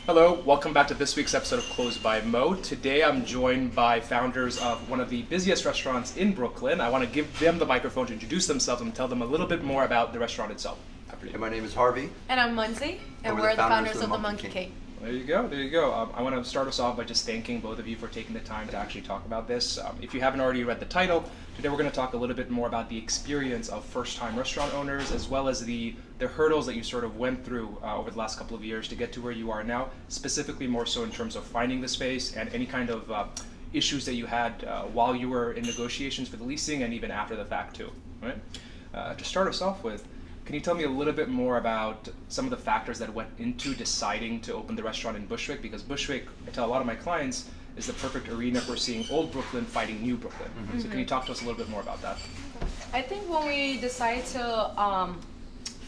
Hello, welcome back to this week's episode of Closed by Mo. Today I'm joined by founders of one of the busiest restaurants in Brooklyn. I want to give them the microphone to introduce themselves and tell them a little bit more about the restaurant itself. Hey, my name is Harvey. And I'm Munzzy, and we're the founders of the Monkey King. There you go. I want to start us off by just thanking both of you for taking the time to actually talk about this. If you haven't already read the title, today we're going to talk a little bit more about the experience of first-time restaurant owners, as well as the hurdles that you sort of went through over the last couple of years to get to where you are now, specifically more so in terms of finding the space and any kind of issues that you had while you were in negotiations for the leasing and even after the fact too, right? To start us off with, can you tell me a little bit more about some of the factors that went into deciding to open the restaurant in Bushwick? Because Bushwick, I tell a lot of my clients, is the perfect arena for seeing old Brooklyn fighting new Brooklyn. Mm-hmm. So can you talk to us a little bit more about that? I think when we decided to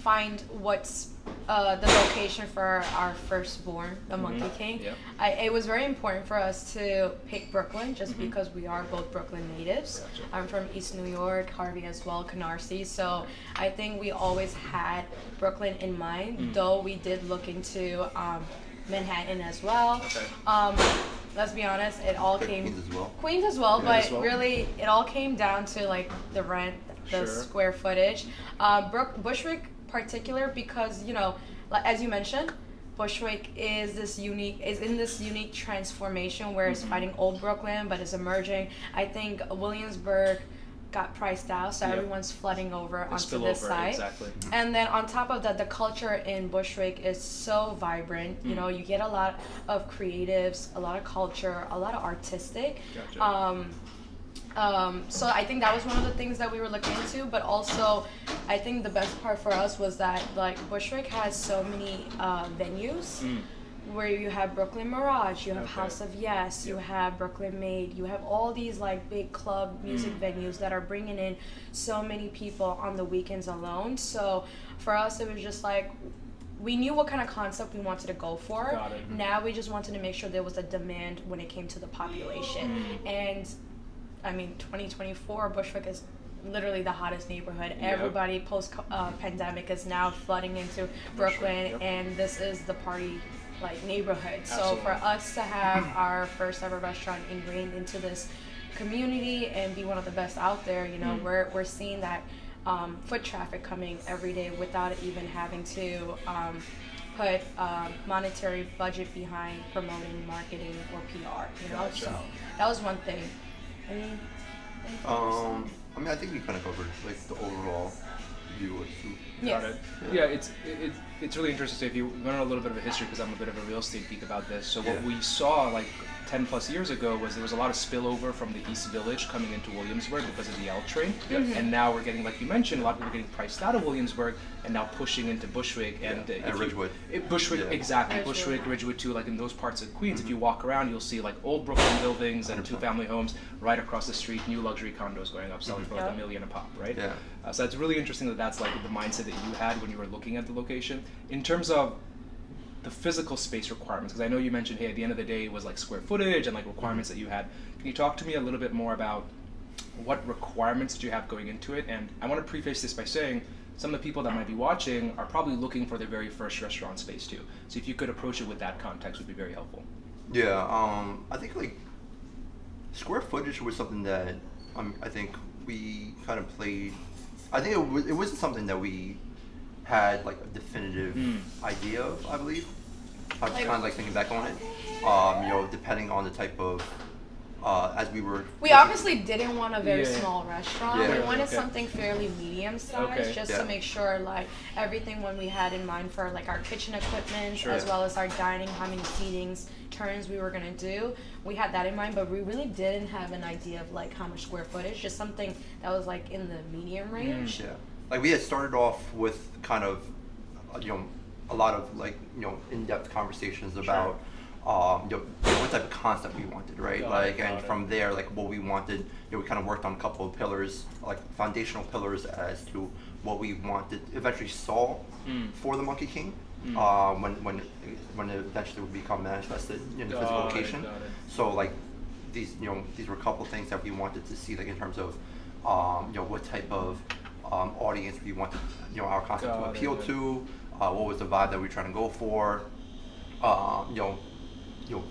find what's the location for our firstborn, the Monkey King, it was very important for us to pick Brooklyn just because we are both Brooklyn natives. Gotcha. I'm from East New York, Harvey as well, Canarsie. So I think we always had Brooklyn in mind, though we did look into Manhattan as well. Okay. Let's be honest, it all came Queens as well. But really it all came down to like the rent, the square footage. Bushwick particular because, you know, as you mentioned, Bushwick is in this unique transformation where it's fighting old Brooklyn but it's emerging. I think Williamsburg got priced out, so everyone's flooding over onto this side. Exactly. And then on top of that, the culture in Bushwick is so vibrant. You know, you get a lot of creatives, a lot of culture, a lot of artistic. Gotcha. So I think that was one of the things that we were looking into, but also I think the best part for us was that like Bushwick has so many venues where you have Brooklyn Mirage, you have House of Yes, you have Brooklyn Made, you have all these like big club music venues that are bringing in so many people on the weekends alone. So for us it was just like we knew what kind of concept we wanted to go for. Got it. Now we just wanted to make sure there was a demand when it came to the population. And I mean, 2024, Bushwick is literally the hottest neighborhood. Yep. Everybody post-pandemic is now flooding into Brooklyn, and this is the party like neighborhood. Absolutely. So for us to have our first ever restaurant ingrained into this community and be one of the best out there, you know, we're seeing that foot traffic coming every day without even having to put monetary budget behind promoting, marketing, or PR. You know, Gotcha. so that was one thing. I mean, I think we kind of covered like the overall view of the Got it. Yeah, it's really interesting. If you learn a little bit of a history, because I'm a bit of a real estate geek about this. So what we saw like 10 plus years ago was there was a lot of spillover from the East Village coming into Williamsburg because of the L train. And now we're getting, like you mentioned, a lot of people are getting priced out of Williamsburg and now pushing into Bushwick and Ridgewood. Bushwick, exactly. Bushwick, Ridgewood too, like in those parts of Queens. If you walk around, you'll see like old Brooklyn buildings and 2-family homes right across the street, new luxury condos going up, selling for like $1 million a pop, right? Yeah. So it's really interesting that that's like the mindset that you had when you were looking at the location. In terms of the physical space requirements, because I know you mentioned, hey, at the end of the day it was like square footage and like requirements that you had. Can you talk to me a little bit more about what requirements did you have going into it? And I want to preface this by saying some of the people that might be watching are probably looking for their very first restaurant space too. So if you could approach it with that context would be very helpful. Yeah, I think like square footage was something that I think we kind of played. I think it wasn't something that we had like a definitive idea of, I believe. I'm just kind of like thinking back on it. You know, depending on the type of as we were. We obviously didn't want a very small restaurant. Yeah. We wanted something fairly medium sized, just to make sure like everything when we had in mind for like our kitchen equipment as well as our dining, how many seatings, turns we were gonna do. We had that in mind, but we really didn't have an idea of like how much square footage. Just something that was like in the medium range. Yeah. Like we had started off with kind of, you know, a lot of like, you know, in-depth conversations about, you know, what type of concept we wanted, right? From there, like what we wanted, you know, we kind of worked on a couple of pillars, like foundational pillars as to what we wanted, eventually saw for the Monkey King, when it eventually would become manifested in the physical location. So like these were a couple of things that we wanted to see, like in terms of, you know, what type of audience we wanted, you know, our concept to appeal to, what was the vibe that we were trying to go for. you know,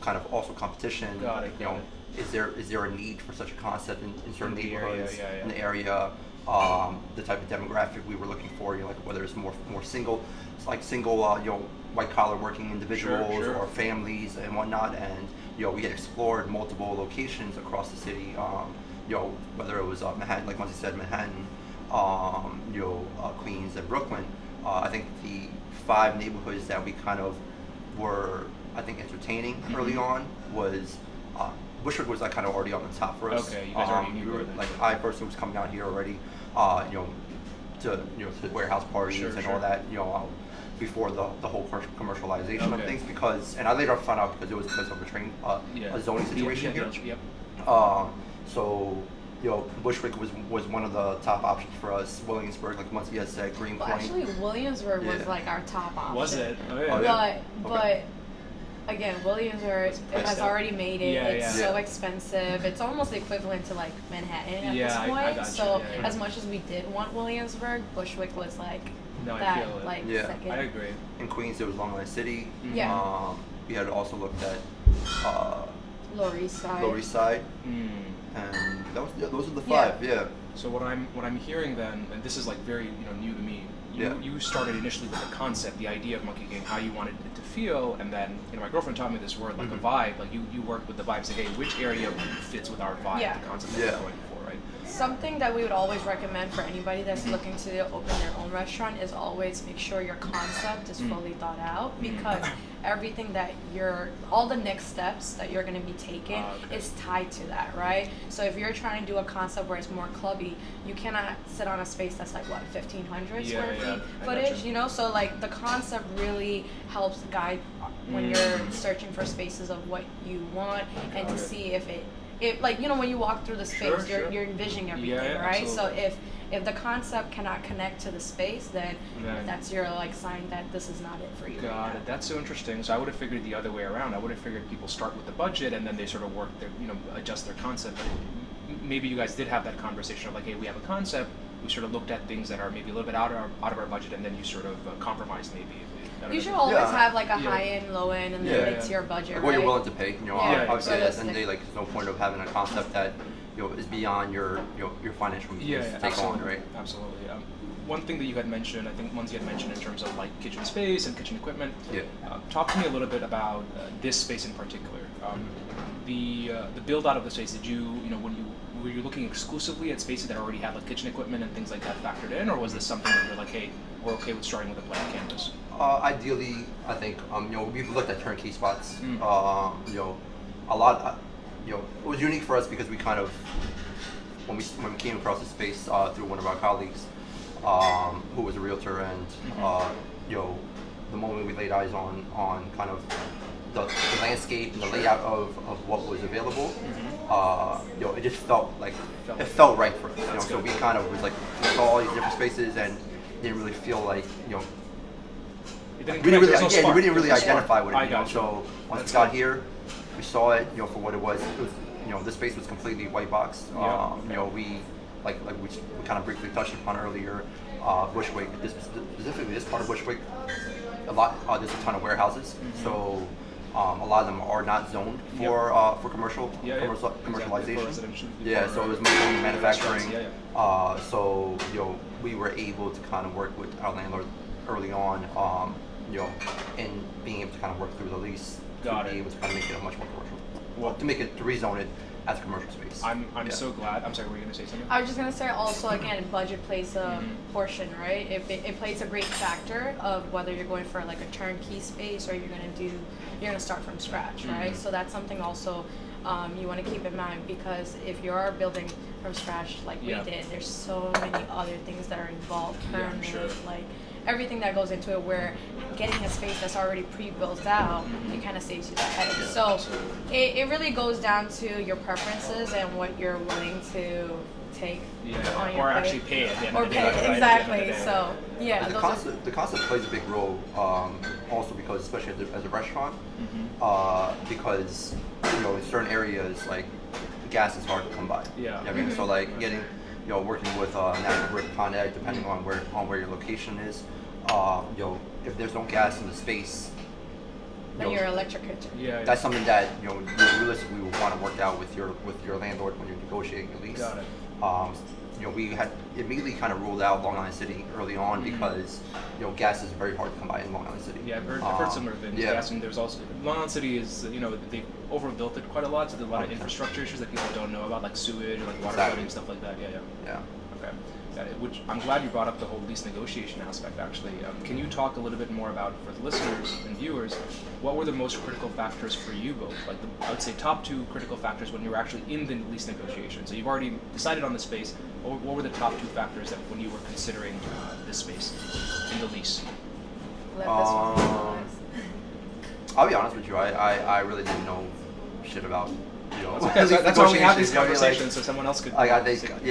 kind of also competition. Got it, You got know, is there a need for such a concept in certain In the area, neighborhoods yeah. in the area? The type of demographic we were looking for, you know, like whether it's more single, you know, white collar working individuals Sure. or families and whatnot, and you know, we had explored multiple locations across the city. You know, whether it was Manhattan, like once you said Manhattan, you know, Queens and Brooklyn. I think the 5 neighborhoods that we kind of were, I think, entertaining early on was Bushwick was like kind of already on the top for us. Okay, you guys already knew we were, where then. like I personally was coming down here already, you know, to warehouse parties and Sure. all that, you know, before the whole commercialization of Okay. things, because, and I later found out because it was because of a zoning situation here. Yep. So, you know, Bushwick was one of the top options for us. Williamsburg, like once you had said, Greenpoint. Well, actually, Williamsburg was Yeah. like our top option. Was it? Oh, Oh, yeah. yeah. But Okay. again, Williamsburg priced has out. already made it. Yeah, It's yeah. so expensive. It's almost equivalent to like Manhattan at Yeah, this I point. got you. So Yeah. as much as we did want Williamsburg, Bushwick was like No, I that feel it. like Yeah. second. I agree. In Queens, there was Long Island City. Yeah. We had also looked at Lower East Side. Lower East Side, Mm. and those are the Yeah. 5. Yeah. So what I'm hearing then, and this is like very new to me. Yeah. You started initially with the concept, the idea of Monkey King, how you wanted it to feel, and then my girlfriend taught me this word like Mhm. a vibe. Like you worked with the vibe, say, hey, which area fits with our vibe, Yeah. the concept that Yeah. we're going for, right? Something that we would always recommend for anybody that's looking to open their own restaurant is always make sure your concept is fully thought out, because everything that all the next steps that you're going to be taking Okay. is tied to that, right? So if you're trying to do a concept where it's more clubby, you cannot sit on a space that's like what, 1,500 Yeah, square yeah, feet I footage, gotcha. you know? So like the concept really helps guide when you're searching for spaces of what you want and to Okay. see if it like, you know, when you walk through the space, Sure. you're envisioning everything, Yeah, right? So absolutely. if the concept cannot connect to the space, then Then- that's your like sign that this is not it for you. Got right it. That's so interesting. So I would have figured the other way around. I would have figured people start with the budget and then they sort of work their, adjust their concept. But maybe you guys did have that conversation of like, hey, we have a concept. We sort of looked at things that are maybe a little bit out of our budget, and then you sort of compromise maybe. I don't You know. should always Yeah. have like a Yeah. high end, low end, and Yeah. then mid tier budget, Like what you're right? willing to pay, you know. Yeah, Obviously, at the end of the realistic. day, like there's no point of having a concept that is beyond your financial means to take absolutely. on, right? Absolutely. One thing that you had mentioned, I think Munzzy had mentioned in terms of like kitchen space and kitchen equipment. Yeah. Talk to me a little bit about this space in particular. The build out of the space. Did were you looking exclusively at spaces that already had like kitchen equipment and things like that factored in, or was this something that you're like, hey, we're okay with starting with a blank canvas? Ideally, I think we've looked at turnkey spots. Mm. A lot. It was unique for us because we kind of when we came across the space through one of our colleagues who was a realtor, and the moment we laid eyes on kind of the landscape and the layout of what was available, it just felt like it felt right for us. That's So good. we kind of was like we saw all these different spaces and didn't really feel like It didn't we connect, didn't really, there's no spark. we didn't really There's no spark. identify with it. I got you. So once That's we got good. here, we saw it, for what it was. It was, this space was completely white box. Yeah, We we kind of briefly touched upon earlier, Bushwick. Specifically, this part of Bushwick, there's a ton of warehouses. So a lot of them are not zoned for commercial commercialization. Exactly, for residential, Yeah, for, so it was mainly manufacturing. restaurants, So we were able to kind of work with our landlord early on, and being able to kind of work through the lease Got to it. be able to kind of make it a much more commercial. Well- To rezone it as a commercial space. I'm Yeah. so glad. I'm sorry, were you gonna say something? I was just gonna say also again, budget plays a portion, right? It plays a great factor of whether you're going for like a turnkey space or you're gonna start from scratch, right? So that's something also you want to keep in mind, because if you are building from scratch like we Yeah. did, there's so many other things that are involved, Yeah, I'm permits, sure. like everything that goes into it, where getting a space that's already pre-built out, it kind of saves you that headache. So absolutely. it really goes down to your preferences and what you're willing to take on your Or plate. actually pay at the end Or of the day. pay, right, at the end of exactly. the day. So yeah, And the concept plays a big role, also because, especially as a restaurant, because in certain areas like gas is hard to come by. Yeah. You know what I mean, so like getting, working with National Grid, Con Ed, depending on where your location is, if there's no gas in the space, Like your electric kitchen. Yeah. That's something that you realistically would want to work out with your landlord when you're negotiating your lease. Got it. We had immediately kind of ruled out Long Island City early on because gas is very hard to come by in Long Island City. Yeah, I've heard similar things. Yeah. Gas, and there's also Long Island City is they overbuilt it quite a lot, so there's a lot of infrastructure issues that people don't know about, like sewage or like water flooding and stuff like that. Yeah. Okay. Which I'm glad you brought up the whole lease negotiation aspect. Actually, can you talk a little bit more about, for the listeners and viewers, what were the most critical factors for you both? Like I would say top 2 critical factors when you were actually in the lease negotiation. So you've already decided on the space. What were the top 2 factors that when you were considering this space in the lease? Let this one go, guys. I'll be honest with you. I really didn't know shit about. That's why we have these negotiations, conversations, so someone else could. I think,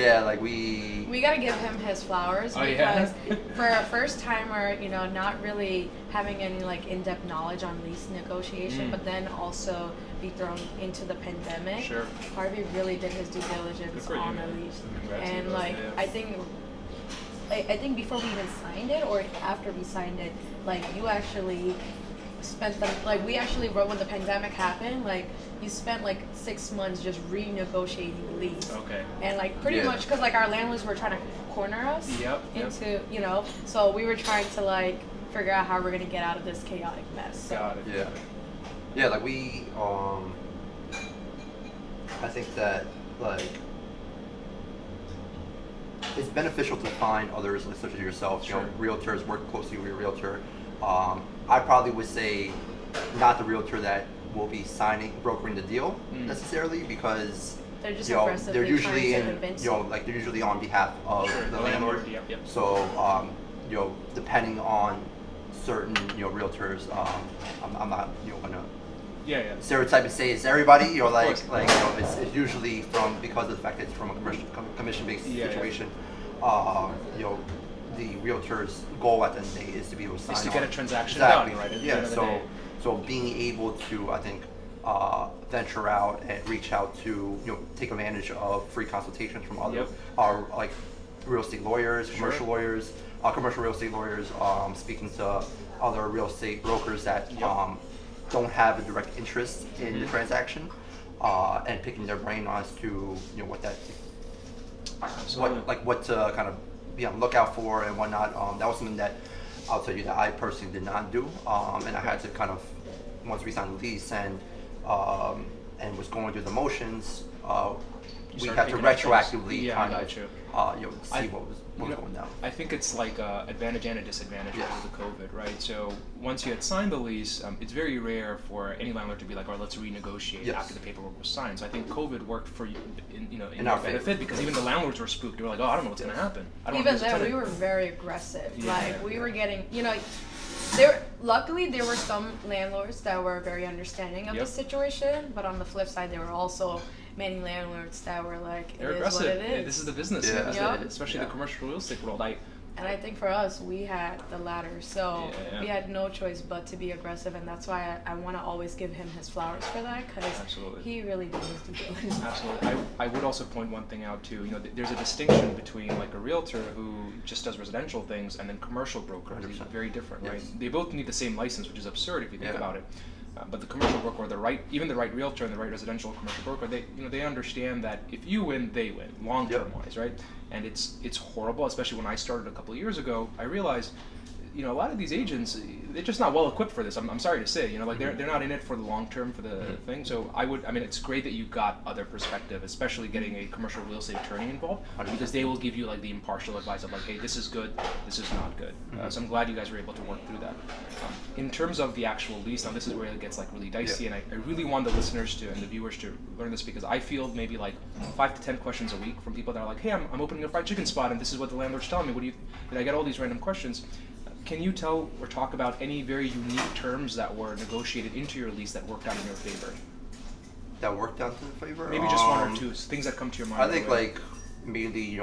we gotta give him his flowers because for a first timer, not really having any like in-depth knowledge on lease negotiation, but then also be thrown into the pandemic. Sure. Harvey really did his due diligence on the lease, and like I think before we even signed it or after we signed it, like you actually spent them, like we actually wrote when the pandemic happened, like you spent like 6 months just renegotiating the lease. Okay. And like pretty much because like our landlords were trying to corner us into so we were trying to like figure out how we're gonna get out of this chaotic mess. So. Got it. Yeah, like we I think that like it's beneficial to find others such as yourself, realtors, work closely with your realtor. I probably would say not the realtor that will be brokering the deal necessarily, because they're just aggressively usually trying to convince they're usually on behalf of the landlord. Yep. So depending on certain realtors, I'm not gonna stereotype and say it's everybody. It's usually because of the fact that it's from a commission-based situation. The realtor's goal at the end of the day is to be able to sign is to on. get a transaction Exactly. done, right? At the Yeah. end of the day. So being able to, I think, venture out and reach out to take advantage of free consultations from other like real estate lawyers, commercial lawyers, commercial real estate lawyers, speaking to other real estate brokers that don't have a direct interest in the transaction, and picking their brain as to what to kind of be on the lookout for and whatnot. That was something that I'll tell you that I personally did not do, and I had to kind of, once we signed the lease and was going through the motions, we had to retroactively kind of see what was going down. I think it's like an advantage and a disadvantage because of the COVID, right? So once you had signed the lease, it's very rare for any landlord to be like, "All right, let's renegotiate after the paperwork was signed." So I think COVID worked for you in your benefit, because even the landlords were spooked. They were like, "Oh, I don't know what's going to happen." Even then, we were very aggressive. We were getting, luckily there were some landlords that were very understanding of the situation, but on the flip side, there were also many landlords that were like, they're it aggressive. is what it is. This is the business, especially the commercial real estate world. And I think for us, we had the latter, so we had no choice but to be aggressive, and that's why I want to always give him his flowers for that, because he really did his due diligence. Absolutely. I would also point one thing out too. There's a distinction between like a realtor who just does residential things and then commercial brokers. These are very different, right? They both need the same license, which is absurd if you think about it. But the commercial broker, or even the right realtor and the right residential commercial broker, they understand that if you win, they win, long term wise, right? And it's horrible, especially when I started a couple of years ago. I realized, a lot of these agents, they're just not well equipped for this. I'm sorry to say, they're not in it for the long term for the thing. So it's great that you got other perspective, especially getting a commercial real estate attorney involved, because they will give you like the impartial advice of like, hey, this is good, this is not good. So I'm glad you guys were able to work through that. In terms of the actual lease, now this is where it gets like really dicey, and I really want the listeners and the viewers to learn this, because I field maybe like 5 to 10 questions a week from people that are like, hey, I'm opening a fried chicken spot, and this is what the landlord's telling me. I get all these random questions. Can you tell or talk about any very unique terms that were negotiated into your lease that worked out in your favor? That worked out in favor? Maybe just one or two things that come to your mind. I think like mainly,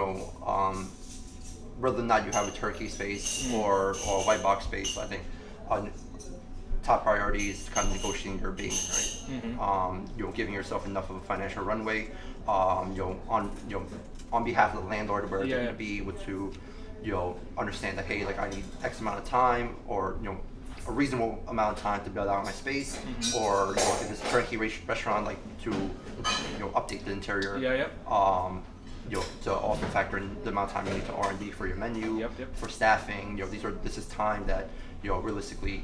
whether or not you have a turkey space or a white box space, I think top priority is kind of negotiating your base, right? Giving yourself enough of a financial runway, on behalf of the landlord, where they're going to be able to understand that, hey, like I need X amount of time, or a reasonable amount of time to build out my space, or if it's a turnkey restaurant, like to update the interior. To also factor in the amount of time you need to R&D for your menu, for staffing. This is time that realistically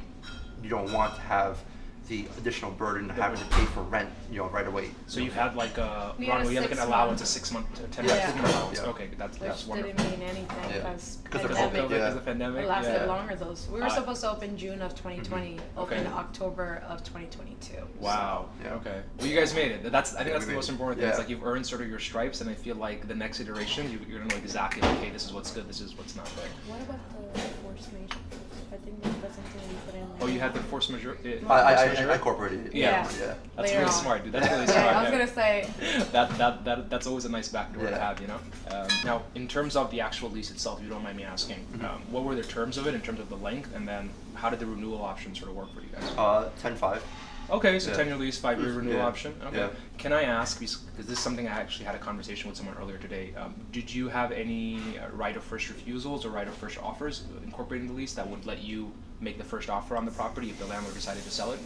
you don't want to have the additional burden of having to pay for rent, right away. So you've had like Ron, you had like an allowance, a 6 month to 10 month allowance. Okay, that's wonderful. Which didn't mean anything because the pandemic. It lasted longer though. We were supposed to open June of 2020, open October of 2022. Wow. So, okay. Well, you guys made it. I think that's the most important thing. It's like you've earned sort of your stripes, and I feel like the next iteration you're gonna know exactly like, hey, this is what's good, this is what's not good. What about the force majeure? I think that's something you put in. Oh, you had the force majeure. I incorporated it. Yeah. That's really smart, dude. That's really smart. I was gonna say that's always a nice backdoor to have, Now, in terms of the actual lease itself, if you don't mind me asking, what were the terms of it in terms of the length, and then how did the renewal option sort of work for you guys? 10-5. Okay, so 10-year lease, 5-year renewal option. Okay. Yeah. Can I ask, because this is something I actually had a conversation with someone earlier today, did you have any right of first refusals or right of first offers incorporating the lease that would let you make the first offer on the property if the landlord decided to sell it?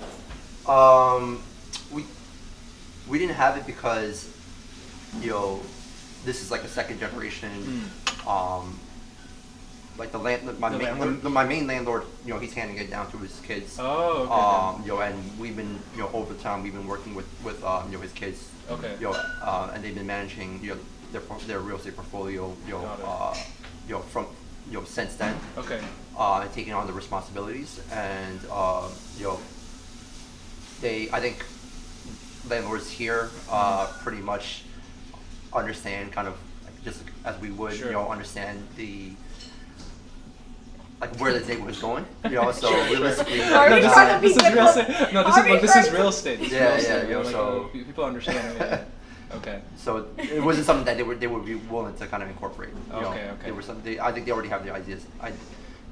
We didn't have it because this is like a second generation. Like my main landlord, he's handing it down to his kids. Oh, okay. And we've been, over time, we've been working with his kids. Okay. And they've been managing, their real estate portfolio, from, since then. Okay. And taking on the responsibilities, and I think landlords here pretty much understand, kind of just as we would, understand the where the neighborhood is going, so realistically. This is real estate. No, this is real estate. So people understand. Okay. So it wasn't something that they would be willing to kind of incorporate. Okay. I think they already have the ideas.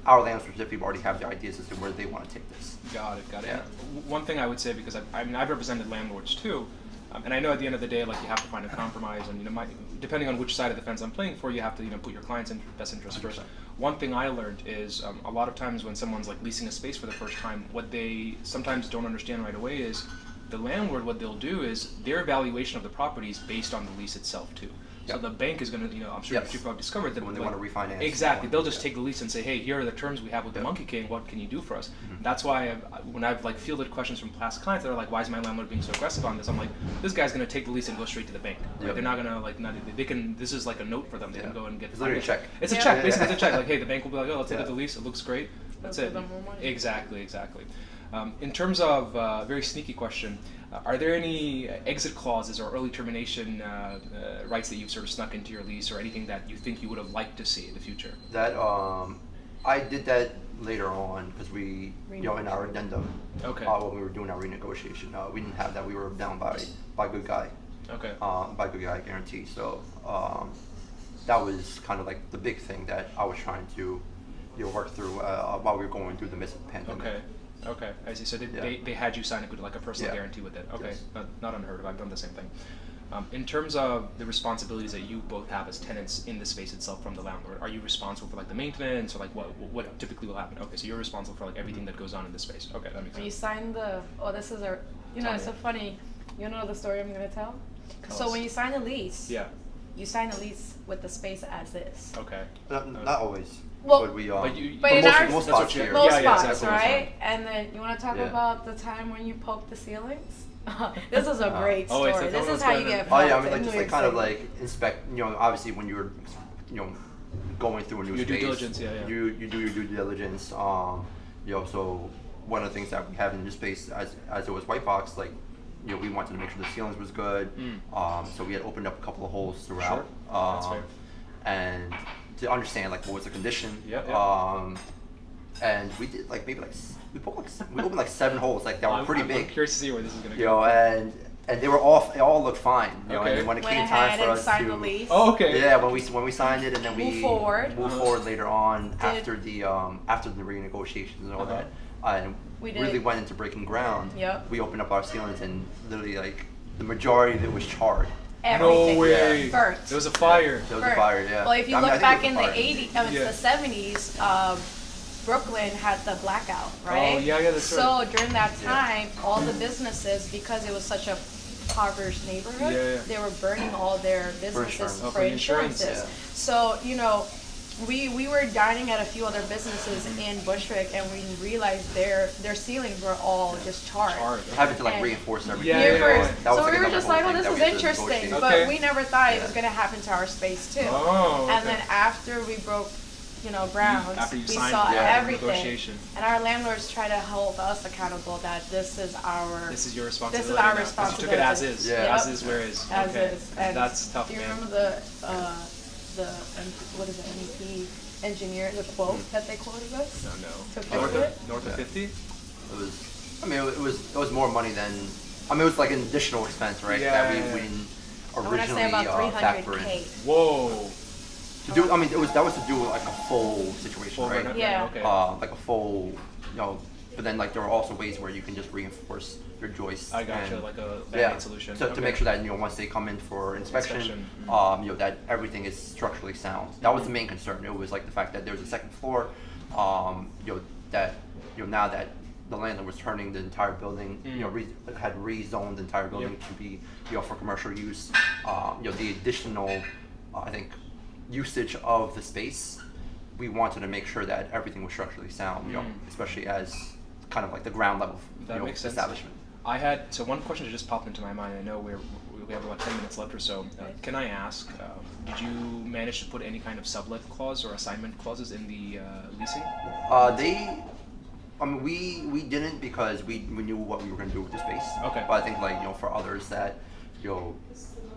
Our landlords specifically already have the ideas as to where they want to take this. Got it. Yeah. One thing I would say, because I've represented landlords too, and I know at the end of the day, like, you have to find a compromise, and depending on which side of the fence I'm playing for, you have to put your client's best interest 100%. First. One thing I learned is a lot of times when someone's like leasing a space for the first time, what they sometimes don't understand right away is the landlord, what they'll do is their evaluation of the property is based on the lease itself too. So the bank is going to, I'm sure you've probably discovered that when they want to refinance. Exactly, they'll just take the lease and say, hey, here are the terms we have with the Monkey King. What can you do for us? That's why when I've fielded questions from past clients that are like, why is my landlord being so aggressive on this? I'm like, this guy's going to take the lease and go straight to the bank. Right? They're not going to they can. This is like a note for them. They can go and get. It's literally a check. It's a check. Basically, it's a check. Like, hey, the bank will be like, oh, let's look at the lease. It looks great. That's it. Them more money. Exactly. In terms of very sneaky question, are there any exit clauses or early termination rights that you've sort of snuck into your lease, or anything that you think you would have liked to see in the future? That I did that later on because we, in our addendum, when we were doing our renegotiation, we didn't have that. We were bound by good guy. Okay. By good guy guarantee. So that was kind of like the big thing that I was trying to work through while we were going through the midst of the pandemic. Okay, I see. So they had you sign a personal guarantee with it. Okay, yes. Not unheard of. I've done the same thing. In terms of the responsibilities that you both have as tenants in the space itself from the landlord, are you responsible for the maintenance, or what typically will happen? Okay, so you're responsible for everything that goes on in the space. Okay, that makes sense. You sign this is it's so funny. You know the story I'm gonna tell? So when you sign a lease, you sign a lease with the space as is. Okay. Not always. Well, but in most spots here. Most spots, right? And then you want to talk about the time when you poked the ceilings? This is a great story. This is how you get. Oh yeah, I mean just kind of inspect. Obviously when you're going through a new space, due diligence, you do your due diligence. So one of the things that we have in this space, as it was white box, we wanted to make sure the ceilings was good. So we had opened up a couple of holes throughout. Sure. That's fair. And to understand what was the condition. And we did we opened 7 holes that were pretty big. I'm curious to see where this is going to go. And they were it all looked fine. And when it came time for us to the lease. Oh, okay. Yeah, when we signed it, and then we moved forward later on after the renegotiations and all that. And we really went into breaking ground. We opened up our ceilings, and literally the majority of it was charred. Everything. No way. Burnt. There was a fire. There was a fire, yeah. Well, if you look back in the 80s, the 70s, Brooklyn had the blackout, right? Oh, yeah, that's right. So during that time, all the businesses, because it was such a impoverished neighborhood, they were burning all their businesses for insurances. So, you know, we were dining at a few other businesses in Bushwick, and we realized their ceilings were all just charred. Having to like reinforce everything. So we were just like, oh, this is interesting, but we never thought it was going to happen to our space too. And then after we broke, you know, ground, we saw everything, and our landlords try to hold us accountable that this is your responsibility. This is our responsibility. You took it as is. As is where is. As is. And that's tough. Do you remember the what is it, MEP engineer, the quote that they quoted us? No. To fix it? North of 50? It was. I mean, it was more money than. I mean, it was like an additional expense, right? That we originally factored in. Whoa. I mean, that was to do like a full situation, right? Yeah. Okay. Like a full, you know. But then, like, there are also ways where you can just reinforce your joists. I gotcha, like a band-aid solution. To make sure that, you know, once they come in for inspection. You know, that everything is structurally sound. That was the main concern. It was like the fact that there was a second floor. You know, that, you know, now that the landlord was turning the entire building, you know, had rezoned the entire building to be, you know, for commercial use. You know, the additional, I think, usage of the space, we wanted to make sure that everything was structurally sound, you know, especially as kind of like the ground level establishment. I had, so one question that just popped into my mind. I know we have about 10 minutes left or so. Can I ask, did you manage to put any kind of sublet clause or assignment clauses in the leasing? I mean, we didn't, because we knew what we were going to do with the space. Okay. But I think, like, you know, for others that, you know,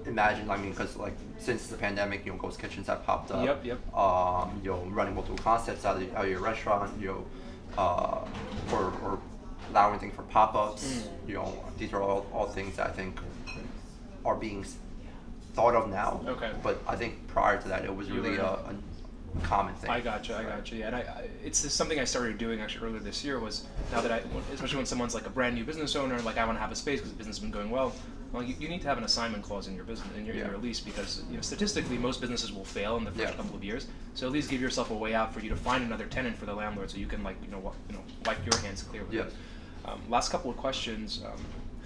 imagine, I mean, because like since the pandemic, you know, ghost kitchens have popped up. You know, running multiple concepts out of your restaurant, you know, or allowing things for pop-ups. You know, these are all things that I think are being thought of now. Okay. But I think prior to that, it was really a common thing. I gotcha. Yeah, and it's just something I started doing actually earlier this year. Was now that especially when someone's like a brand new business owner, like I want to have a space because the business has been going well. Well, you need to have an assignment clause in your business, in your lease, because, you know, statistically most businesses will fail in the first couple of years. So at least give yourself a way out for you to find another tenant for the landlord, so you can, like, you know, wipe your hands clear with it. Last couple of questions.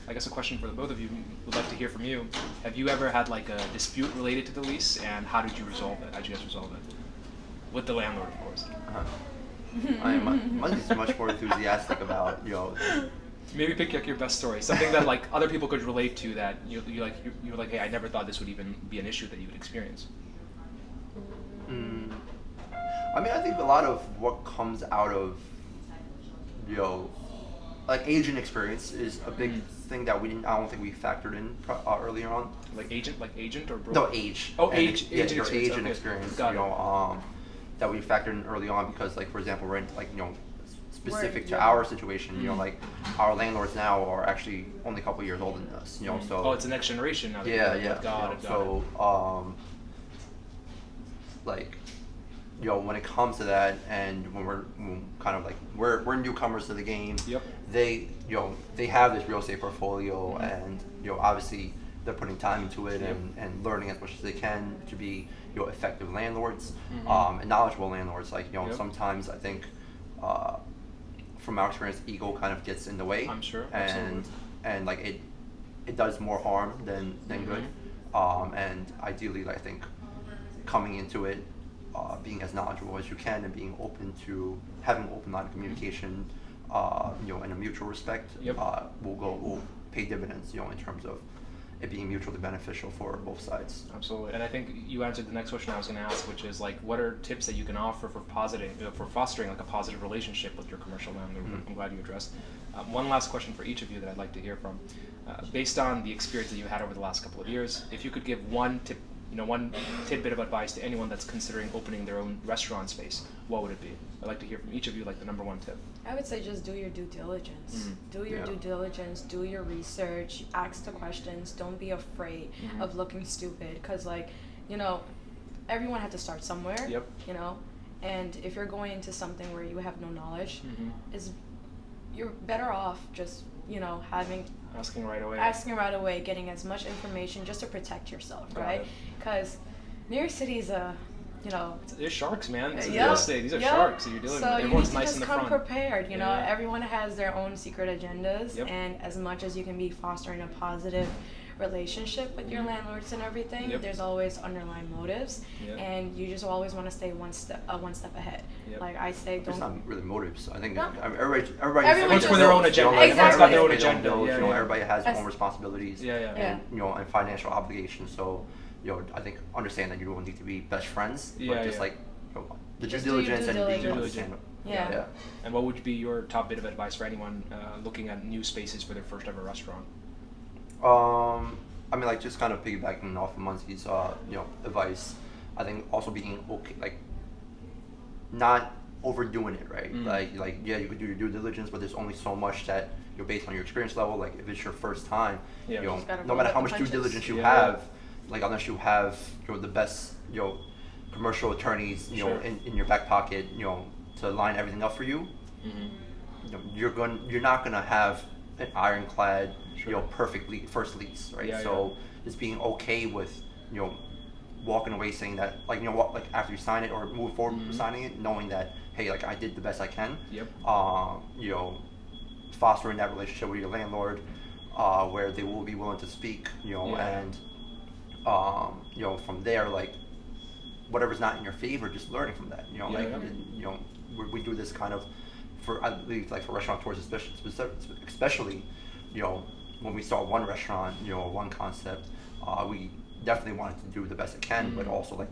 I guess a question for the both of you. Would like to hear from you. Have you ever had like a dispute related to the lease, and how did you resolve it? How did you guys resolve it? With the landlord, of course. Munzzy's much more enthusiastic about, you know. Maybe pick like your best story, something that like other people could relate to, that you're like, hey, I never thought this would even be an issue that you would experience. I mean, I think a lot of what comes out of, you know, like agent experience is a big thing that I don't think we factored in earlier on. Like agent or broker? No, age. Oh, agent experience. Agent experience. You know, that we factored in early on because, like, for example, we're in, like, you know, specific to our situation, you know, like our landlords now are actually only a couple years older than us, you know, so. It's the next generation now. Got it. So, like, you know, when it comes to that, and when we're kind of like we're newcomers to the game, they, you know, they have this real estate portfolio, and, you know, obviously they're putting time into it and learning as much as they can to be, you know, effective landlords, and knowledgeable landlords. Like, you know, sometimes I think, from our experience, ego kind of gets in the way. I'm sure. And like it does more harm than good. And ideally, I think coming into it, being as knowledgeable as you can and being open to having open line of communication, you know, and a mutual respect, will pay dividends, you know, in terms of it being mutually beneficial for both sides. Absolutely, and I think you answered the next question I was going to ask, which is like, what are tips that you can offer for fostering like a positive relationship with your commercial landlord? I'm glad you addressed. One last question for each of you that I'd like to hear from. Based on the experience that you had over the last couple of years, if you could give one tidbit of advice to anyone that's considering opening their own restaurant space, what would it be? I'd like to hear from each of you, like the number one tip. I would say just do your due diligence. Do your due diligence, do your research, ask the questions, don't be afraid of looking stupid, because, like, you know, everyone had to start somewhere, you know, and if you're going into something where you have no knowledge, you're better off just, you know, asking right away, getting as much information just to protect yourself, right? Because New York City is a They're sharks, man. This is Yeah. real estate. These are sharks that you're dealing with. So you Everyone's need to nice just in the come front. prepared. Yeah. Everyone has their own secret agendas, Yep. and as much as you can be fostering a positive relationship with your landlords and everything, Yep. there's always underlying motives, Yep. and you just always want to stay one step ahead. Yep. Like I say, There's don't. not really motives. I think No. everybody's Everyone's for their own agenda. Like, Exactly. Everyone's got their own everybody's agenda. bills, Yeah, yeah. Everybody has their own As- responsibilities. Yeah, yeah. Yeah. And and financial obligations. So I think understand that you don't need to be best friends, Yeah, but just yeah. like the due Just do your diligence due and being diligence. understandable. Yeah. And what would be your top bit of advice for anyone looking at new spaces for their first ever restaurant? I mean, like, just kind of piggybacking off of Munzzy's, advice. I think also being okay, like, not overdoing it, right? Like, yeah, you could do your due diligence, but there's only so much that based on your experience level. Like, if it's your first time, Yeah. You just gotta no roll matter with how the much due punches. diligence you Yeah. have, like, unless you have, the best, commercial attorneys, Sure. in your back pocket, to line everything up for you, you're not gonna have an ironclad, Sure. perfect first lease, right? Yeah, So just being okay with, walking away saying that, like, like after you sign it or move forward with signing it, knowing that, hey, like, I did the best I can. Yep. Fostering that relationship with your landlord, where they will be willing to speak, and from there, like, whatever's not in your favor, just learning from that, Yeah, like, yeah. and, we do this kind of for, I believe, like, for restaurateurs, especially, when we saw one restaurant, one concept, we definitely wanted to do the best it can, but also, like,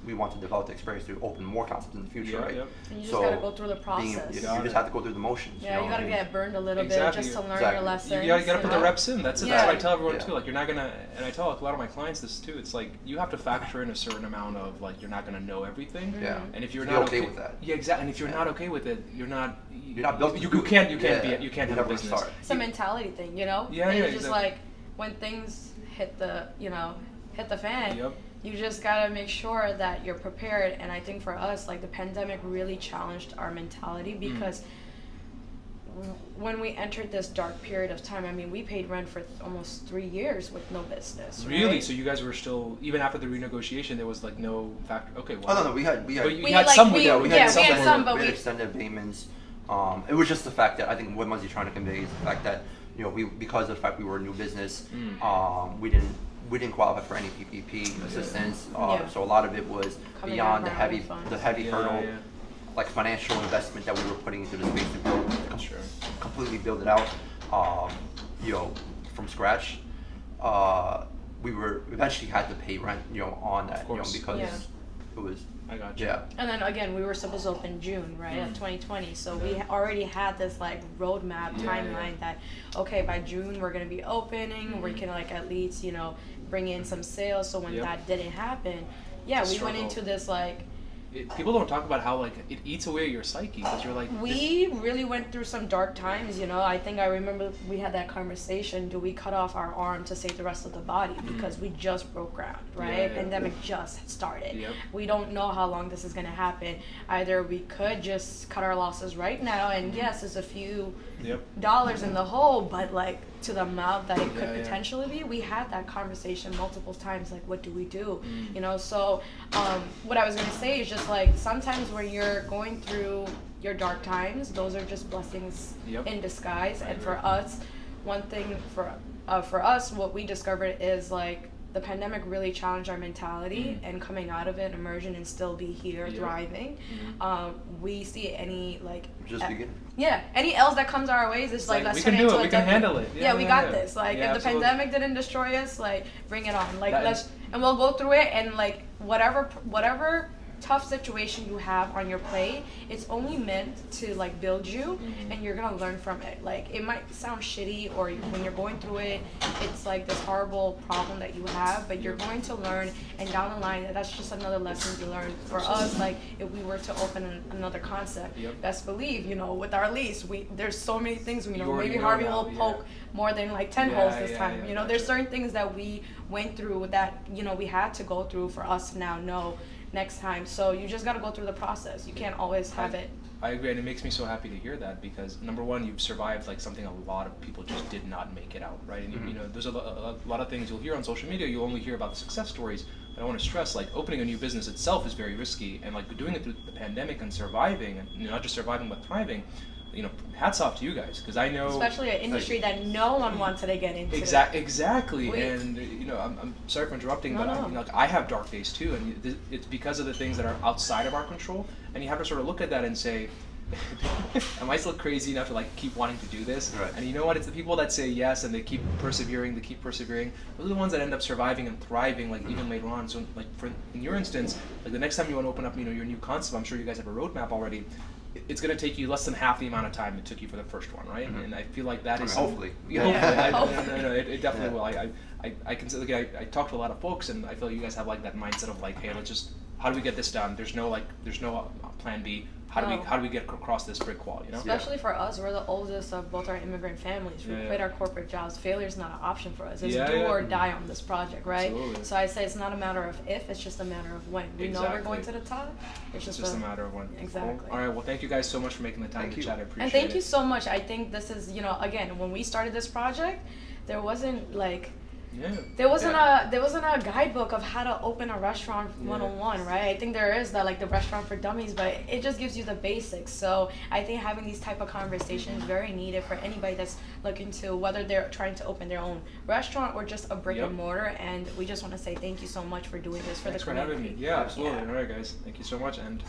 we want to develop the experience to open more concepts in the future, Yeah, right? yep. And you just gotta go through the You process. just have to go through the motions. Yeah, you gotta and- get burned a little Exactly. bit just to learn Exactly. your You lessons. You gotta put the know? reps in. That's Yeah. what I tell everyone Yeah. too. Like, you're not gonna, and I tell a lot of my clients this too. It's like you have to factor in a certain amount of, like, you're not gonna know everything. Yeah. And if you're Be not okay with that. Yeah, exactly. And if you're Yeah. not okay with it, you're not built to You do it. can't Yeah. you can't You have a never business. start. It's a mentality thing, Yeah, Yeah, and yeah, it's just exactly. like when things hit the fan. Yep. You just gotta make sure that you're prepared. And I think for us, like, the pandemic really challenged our mentality because when we entered this dark period of time, I mean, we paid rent for almost 3 years with no business. Really? right? So you guys were still, even after the renegotiation, there was like no factor. Okay, Oh, well. no, we had But you We had like- some. we- window. we yeah, had we had extended- some, but we had we- extended payments. It was just the fact that I think what Munzzy's trying to convey is the fact that because of the fact we were a new business, we didn't qualify for any PPP assistance. Yeah. So a lot of it was Coming beyond out of the our own heavy funds. hurdle, Yeah. like, financial investment that we were putting into the space to build, Sure. completely build it out, from scratch. We were eventually had to pay rent, on that, Of course. because Yeah. it was, I got you. yeah. And then again, we were supposed to open June, right, of 2020. So we already had this, like, roadmap Yeah, timeline that, okay, by June we're gonna be opening. We can, like, at least bring in some sales. So when Yep. that didn't happen, yeah, It's a we went struggle. into this, like, People don't talk about how, like, it eats away at your psyche because you're like. we really went through some dark times. I think I remember we had that conversation. Do we cut off our arm to save the rest of the body because we just broke ground, right? Yeah, yeah. Pandemic just started. Yep. We don't know how long this is going to happen. Either we could just cut our losses right now, and yes, there's a few Yep. dollars in the hole, but, like, to the amount that it could Yeah, yeah. potentially be, we had that conversation multiple times. Like, what do we do? So what I was gonna say is just, like, sometimes when you're going through your dark times, those are just blessings Yep. in disguise. I And agree. for us, one thing for us, what we discovered is, like, the pandemic really challenged our mentality, and coming out of it, emerging and still be here, Yep. thriving. We see any, like, Just beginning. yeah, any L's that comes our ways, it's like, like, let's we turn can do into it, a we can W. handle it. Yeah, we got yeah. this. Like, Yeah, if the absolutely. pandemic didn't destroy us, like, bring it on. Like, That- and we'll go through it, and, like, whatever tough situation you have on your plate, it's only meant to, like, build you, and you're gonna learn from it. Like, it might sound shitty, or when you're going through it, it's like this horrible problem that you have, but you're going to learn, and down the line, that's just another lesson you learn. For us, like, if we were to open another concept, Yep. best believe, with our lease, there's so many things we You know. already Maybe know Harvey now, will yeah. poke more than, like, 10 Yeah, holes this yeah, time. yeah, There's gotcha. certain things that we went through that, we had to go through for us to now know next time. So you just got to go through the process. You can't always have it. I agree, and it makes me so happy to hear that because number one, you've survived like something a lot of people just did not make it out, right? And there's a lot of things you'll hear on social media. You'll only hear about the success stories, but I want to stress, like, opening a new business itself is very risky, and like doing it through the pandemic and surviving, and not just surviving but thriving. Hats off to you guys, because I know, especially an industry that no one wanted to get into. Exactly. And I'm sorry for interrupting, but like, I have dark days too, and it's because of the things that are outside of our control, and you have to sort of look at that and say, am I still crazy enough to like keep wanting to do this? Right. And you know what? It's the people that say yes and they keep persevering. Those are the ones that end up surviving and thriving, like even later on. So like in your instance, like the next time you want to open up, your new concept, I'm sure you guys have a roadmap already. It's going to take you less than half the amount of time it took you for the first one, right? And I feel like that is hopefully. Hopefully. It definitely will. I consider, like, I talk to a lot of folks, and I feel like you guys have like that mindset of like, hey, let's just, how do we get this done? There's no plan B. How do we get across this brick wall? Especially for us, we're the oldest of both our immigrant families. We quit our corporate jobs. Failure is not an option for us. It's do or die on this project, right? Absolutely. So I say it's not a matter of if, it's just a matter of when. We know we're going to the top. It's just a matter of when. Exactly. Cool. All right. Well, thank you guys so much for making the time to chat. I appreciate it. And thank you so much. I think this is, again, when we started this project, there wasn't like. There wasn't a guidebook of how to open a restaurant 101, right? I think there is that, like the restaurant for dummies, but it just gives you the basics. So I think having these type of conversations is very needed for anybody that's looking to, whether they're trying to open their own restaurant or just a brick and mortar. And we just want to say thank you so much for doing this for the community. Thanks for having me. Yeah, absolutely. All right, guys. Thank you so much. And